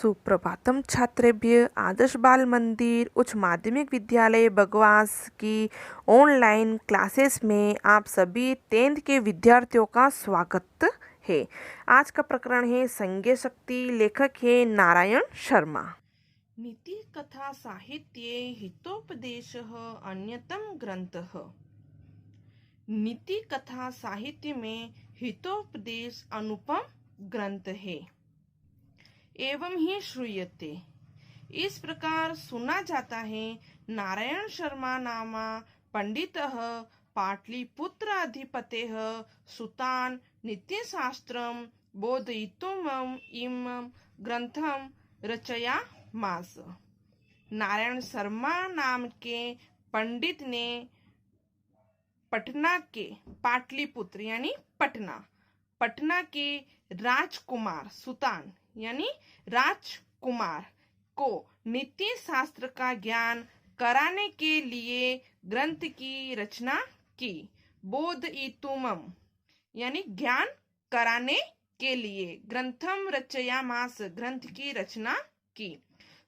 सुप्रभातम छात्रेभ्य। आदर्श बाल मंदिर उच्च माध्यमिक विद्यालय बगवास की ऑनलाइन क्लासेस में आप सभी 10th के विद्यार्थियों का स्वागत है। आज का प्रकरण है संज्ञा शक्ति। लेखक है नारायण शर्मा। नीति कथा साहित्ये हितोपदेशः अन्यतम ग्रंथः। नीति कथा साहित्य में हितोपदेश अनुपम ग्रंथ है। एवं ही श्रूयते, इस प्रकार सुना जाता है। नारायण शर्मा नामा पंडितः पाटलिपुत्र अधिपतेः सुतान नीतिशास्त्रं बोधयितुम् इमं ग्रंथं रचयामास। नारायण शर्मा नाम के पंडित ने पटना के पाटलिपुत्र यानी पटना के राजकुमार सुतान यानी राजकुमार को नीति शास्त्र का ज्ञान कराने के लिए ग्रंथ की रचना की। बोधयितुम् यानी ज्ञान कराने के लिए ग्रंथम रचयामास ग्रंथ की रचना की।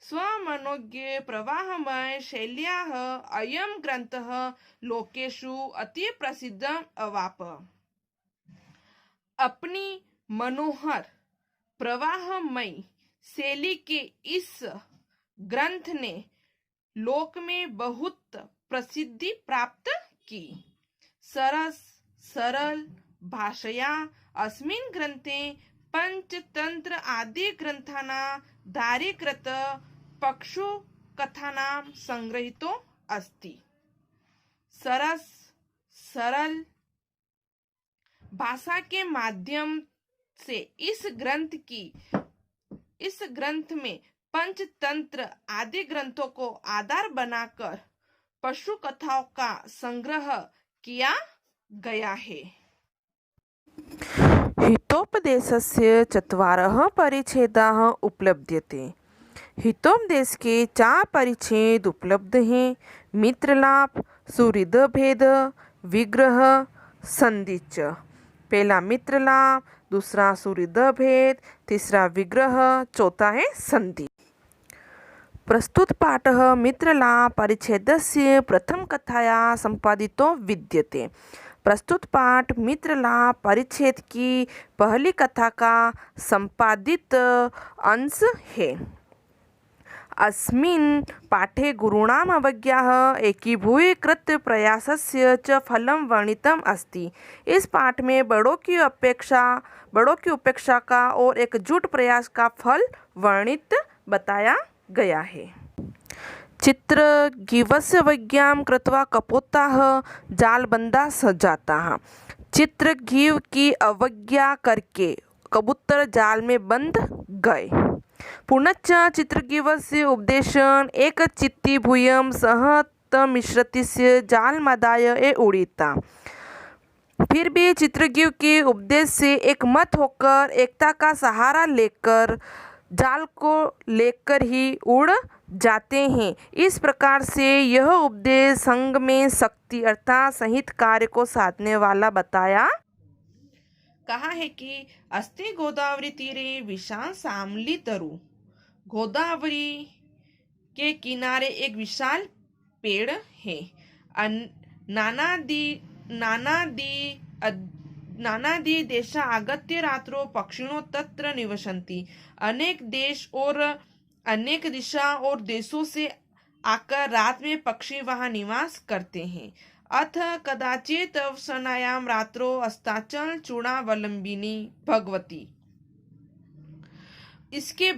स्वमनोज्ञ प्रवाहमय शैल्याः अयं ग्रंथः लोकेषु अति प्रसिद्धम् अवाप। अपनी मनोहर प्रवाहमय शैली के इस ग्रंथ ने लोक में बहुत प्रसिद्धि प्राप्त की। सरल भाषया अस्मिन् ग्रंथे पंचतंत्र आदि ग्रंथानाधारीकृत पक्षु कथानां संग्रहितो अस्ति। सरल भाषा के माध्यम से इस ग्रंथ में पंचतंत्र आदि ग्रंथों को आधार बनाकर पशु कथाओं का संग्रह किया गया है। हितोपदेशस्य चत्वारः परिच्छेदाः उपलभ्यते। हितोपदेश के 4 परिच्छेद उपलब्ध हैं। मित्रलाभ, सुहृदभेद, विग्रह, संधिच। पहला मित्रलाभ, दूसरा सुहृदभेद, तीसरा विग्रह, चौथा है संधि। प्रस्तुत पाठः मित्रलाभ परिच्छेदस्य प्रथम कथाया संपादितो विद्यते। प्रस्तुत पाठ मित्रलाभ परिच्छेद की पहली कथा का संपादित अंश है। अस्मिन् पाठे गुरूणाम् अवज्ञाः एकीभूय कृत प्रयासस्य च फलं वर्णितम् अस्ति। इस पाठ में बड़ों की उपेक्षा का और एकजुट प्रयास का फल वर्णित बताया गया है। चित्रगीवस्यवज्ञां कृत्वा कपोताः जालबंदा सजाताः। चित्रगीव की अवज्ञा करके कबूतर जाल में बंद गए। पुनश्च चित्रगीवस्य उपदेशेन एकचित्ती भूयं सह तमिश्रतिस्य जालमादाय ए उड़ीता। फिर भी चित्रगीव के उपदेश से एक मत होकर एकता का सहारा लेकर जाल को लेकर ही उड़ जाते हैं। इस प्रकार से यह उपदेश संग में शक्ति अर्थात संहित कार्य को साधने वाला बताया। कहा है कि अस्ति गोदावरी तीरे विशाल शामली तरु। गोदावरी के किनारे एक विशाल पेड़ है। नानादि देशा आगत्य रात्रो पक्षिणो तत्र निवसन्ति। अनेक देश और अनेक दिशा और देशों से आकर रात में पक्षी वहां निवास करते हैं। अथ कदाचित अवसनायाम रात्रो अस्ताचल चूड़ावलंबिनी भगवती। इसके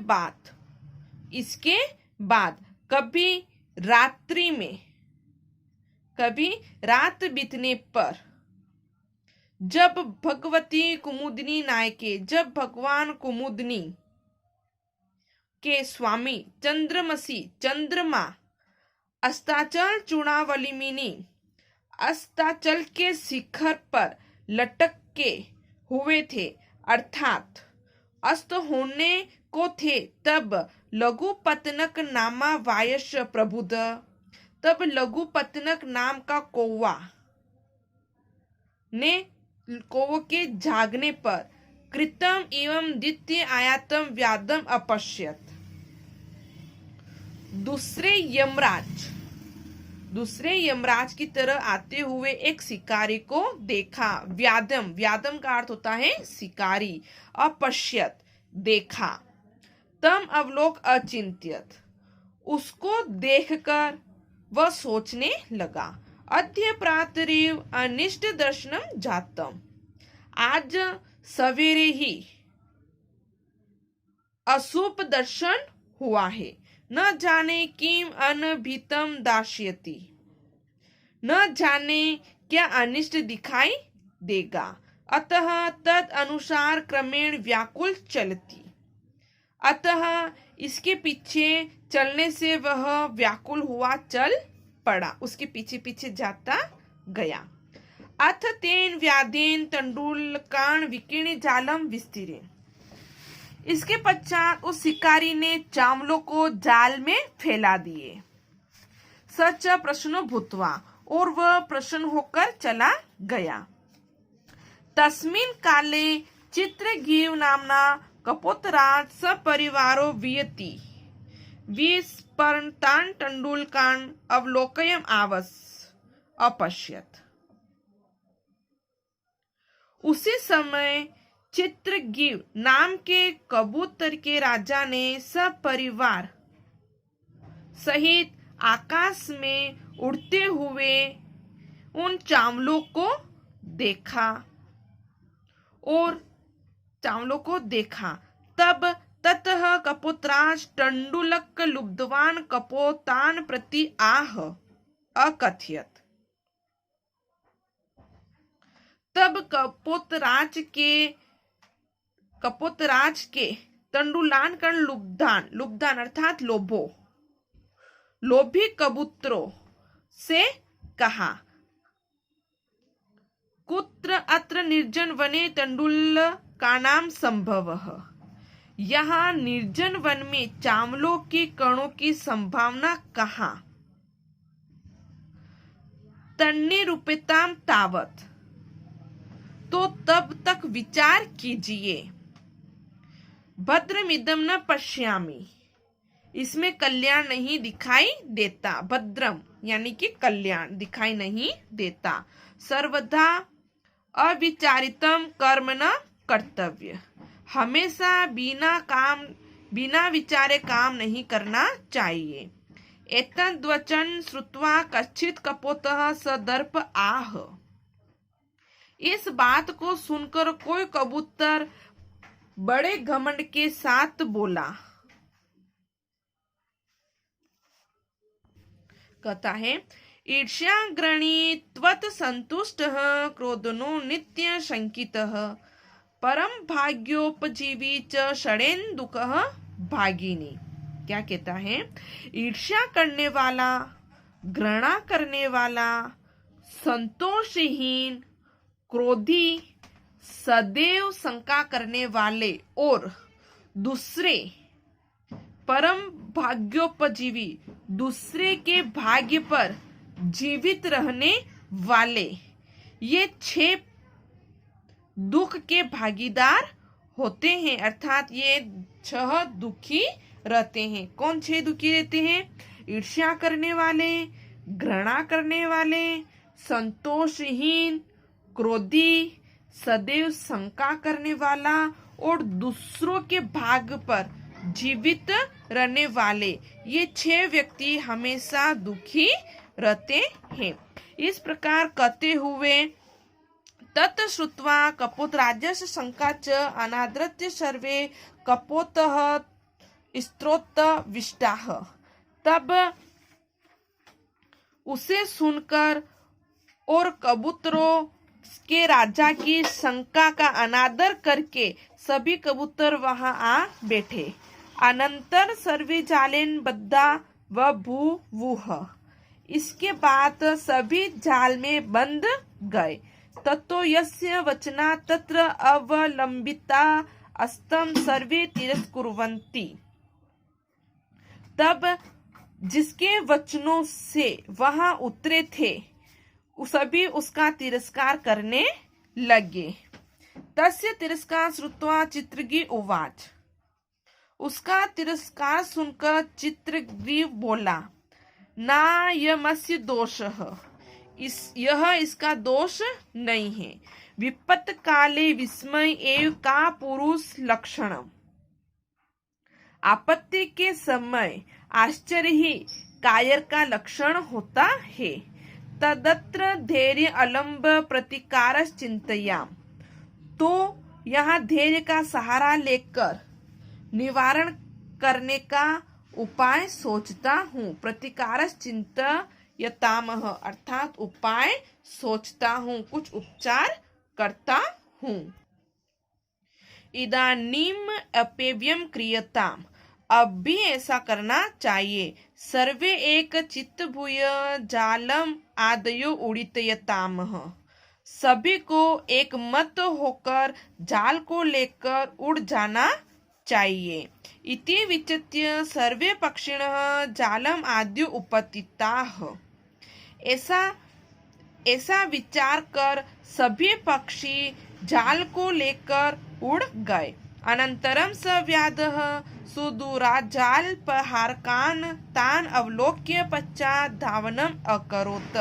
बाद कभी रात बीतने पर जब भगवान कुमुदनी के स्वामी चंद्रमा अस्ताचल चूड़ावलिमिनी अस्ताचल के शिखर पर लटके हुए थे अर्थात अस्त होने को थे, तब लघुपतनक नामा वायस प्रबुद्ध। तब लघुपतनक नाम का कौवा के जागने पर कृतम एवं द्वितीय आयातम व्यादम अपश्यत। दूसरे यमराज की तरह आते हुए एक शिकारी को देखा। व्यादम का अर्थ होता है शिकारी। अपश्यत देखा। तम अवलोक अचिंत्यत उसको देखकर वह सोचने लगा। अद्य प्रातरिव अनिष्ट दर्शनम जातम आज सवेरे ही अशुभ दर्शन हुआ है। न जाने किम अनभितम दास्यति न जाने क्या अनिष्ट दिखाई देगा। अतः तद अनुसार क्रमेण व्याकुल चलती अतः इसके पीछे चलने से वह व्याकुल हुआ चल पड़ा। उसके पीछे पीछे जाता गया। अथ तेन व्याधेन तंडुलकान विकीर्ण जालम विस्तीरे इसके पश्चात उस शिकारी ने चावलों को जाल में फैला दिए। सच प्रश्नो भूतवा और वह प्रसन्न होकर चला गया। तस्मिन् काले चित्रगीव नामना कपोतराज सपरिवारो वियति विस्फुरन्तान् तण्डुलकान् अवलोकयन् आवस अपश्यत्। उसी समय चित्रगीव नाम के कबूतर के राजा ने सपरिवार सहित आकाश में उड़ते हुए उन चावलों को देखा। तब ततः कपोतराज तंडुलक लुब्धवान कपोतान प्रति आह अकथयत। तब कपोतराज के तंडुलान कण लुब्धान अर्थात लोभी कबूतरों से कहा। कुत्र अत्र निर्जन वने तंडुलकानां संभवः यहाँ निर्जन वन में चावलों के कणों की संभावना कहाँ। तन्निरूपिताम तावत तो तब तक विचार कीजिए। भद्रमिदम न पश्यामि इसमें कल्याण नहीं दिखाई देता। भद्रम यानी कि कल्याण दिखाई नहीं देता। सर्वदा अविचारितम कर्म न कर्तव्य हमेशा बिना विचारे काम नहीं करना चाहिए। एतद्वचन श्रुत्वा कश्चित् कपोतः सदर्प आह इस बात को सुनकर कोई कबूतर बड़े घमंड के साथ बोला। कहता है ईर्ष्याग्रणी त्वत् संतुष्टः क्रोधनो नित्य शंकितः परम भाग्योपजीवी च षडेन्दुकः भागिनी। क्या कहता है? ईर्ष्या करने वाला, घृणा करने वाला, संतोषहीन, क्रोधी, सदैव शंका करने वाले और दूसरे परम भाग्योपजीवी दूसरे के भाग्य पर जीवित रहने वाले ये 6 दुख के भागीदार होते हैं। अर्थात ये 6 दुखी रहते हैं। कौन 6 दुखी रहते हैं? ईर्ष्या करने वाले, घृणा करने वाले, संतोषहीन, क्रोधी, सदैव शंका करने वाला और दूसरों के भाग्य पर जीवित रहने वाले ये 6 व्यक्ति हमेशा दुखी रहते हैं। इस प्रकार कहते हुए तत् श्रुत्वा कपोतराजस्य शंका च अनादृत्य सर्वे कपोतः स्त्रोत विष्टाः। तब उसे सुनकर और कबूतरों के राजा की शंका का अनादर करके सभी कबूतर वहां आ बैठे। अनंतर सर्वे जालेन बद्धा व भूवुः इसके बाद सभी जाल में बंद गए। ततो यस्य वचना तत्र अवलंबिता अस्तम सर्वे तिरस्कुर्वन्ति। तब जिसके वचनों से वहां उतरे थे सभी उसका तिरस्कार करने लगे। तस्य तिरस्कार श्रुत्वा चित्रगी उवाच उसका तिरस्कार सुनकर चित्रग्रीव बोला, नायमस्य दोषः, यह इसका दोष नहीं है। विपत्त काले विस्मय एव का पुरुष लक्षणम, आपत्ति के समय आश्चर्य ही कायर का लक्षण होता है। तदत्र धैर्य अलंब प्रतिकार चिंतयाम, तो यहाँ धैर्य का सहारा लेकर निवारण करने का उपाय सोचता हूँ। प्रतिकार चिंतयतामह अर्थात उपाय सोचता हूँ, कुछ उपचार करता हूँ। इदानीम अपेव्यम क्रियताम, अब भी ऐसा करना चाहिए। सर्वे एक चित्त भूय जालम आदयो उड़ितयतामह, सभी को एक मत होकर जाल को लेकर उड़ जाना चाहिए। इति विचित्य सर्वे पक्षिणः जालम आद्य उपतिताः, ऐसा विचार कर सभी पक्षी जाल को लेकर उड़ गए। अनंतरम स व्याधः सुदूरात् जालपहारकान् तान् अवलोक्य पश्चात् धावनम् अकरोत्।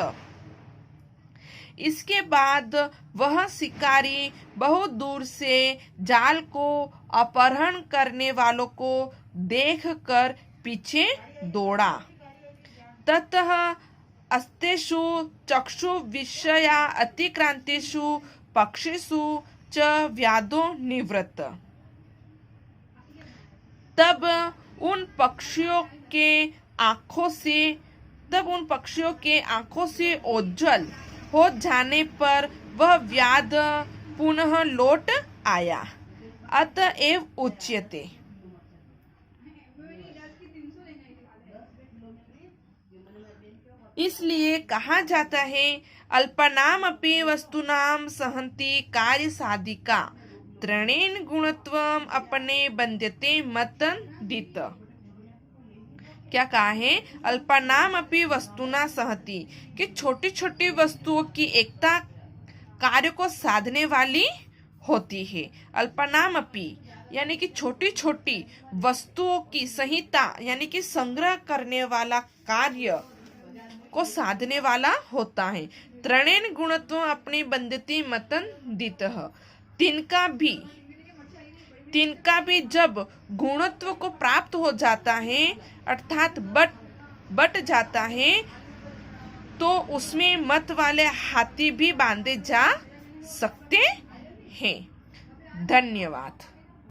इसके बाद वह शिकारी बहुत दूर से जाल को अपहरण करने वालों को देखकर पीछे दौड़ा। ततः अस्तेषु चक्षु विषया अतिक्रांतिषु पक्षिषु च व्याधो निवृत्त। तब उन पक्षियों के आंखों से ओझल हो जाने पर वह व्याध पुनः लौट आया। अतएव उच्यते, इसलिए कहा जाता है, अल्पनाम अपि वस्तुनाम सहन्ति कार्य साधिका, त्रणेन गुणत्वम अपने बंध्यते मतन दित। क्या कहा है? अल्पनाम अपि वस्तुना सहति, कि छोटी छोटी वस्तुओं की एकता कार्य को साधने वाली होती है। अल्पनाम अपि यानी कि छोटी छोटी वस्तुओं की संहिता यानी कि संग्रह करने वाला कार्य को साधने वाला होता है। त्रणेन गुणत्व अपनी बंधती मतन दितः, तिनका भी जब गुणत्व को प्राप्त हो जाता है अर्थात बट जाता है, तो उसमें मत वाले हाथी भी बांधे जा सकते हैं। धन्यवाद।